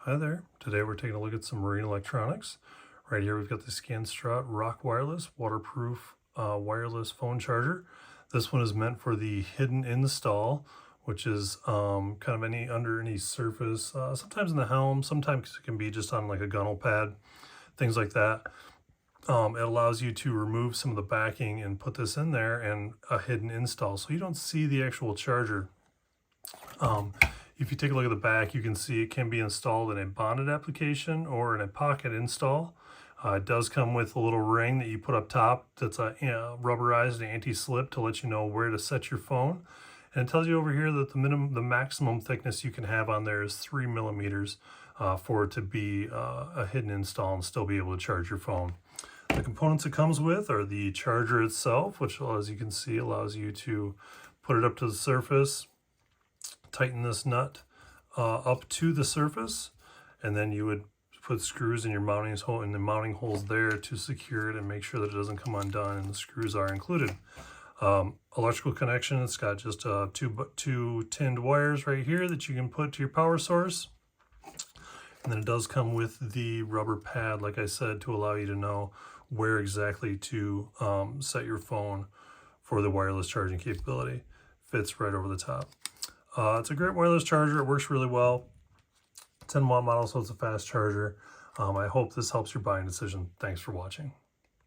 Hi there. Today we're taking a look at some marine electronics. Right here we've got the Scanstrut ROKK wireless waterproof wireless phone charger. This one is meant for the hidden install, which is kind of under any surface, sometimes in the helm, sometimes it can be just on like a gunnel pad, things like that. It allows you to remove some of the backing and put this in there and a hidden install, so you don't see the actual charger. If you take a look at the back, you can see it can be installed in a bonded application or in a pocket install. It does come with a little ring that you put up top that's rubberized and anti-slip to let you know where to set your phone. And it tells you over here that the maximum thickness you can have on there is 3 millimeters for it to be a hidden install and still be able to charge your phone. The components it comes with are the charger itself, which, as you can see, allows you to put it up to the surface, tighten this nut up to the surface, and then you would put screws in your mounting hole in the mounting holes there to secure it and make sure that it doesn't come undone, and the screws are included. Electrical connection, it's got just two tinned wires right here that you can put to your power source. And then it does come with the rubber pad, like I said, to allow you to know where exactly to set your phone for the wireless charging capability. Fits right over the top. It's a great wireless charger. It works really well. 10 watt model, so it's a fast charger. I hope this helps your buying decision. Thanks for watching.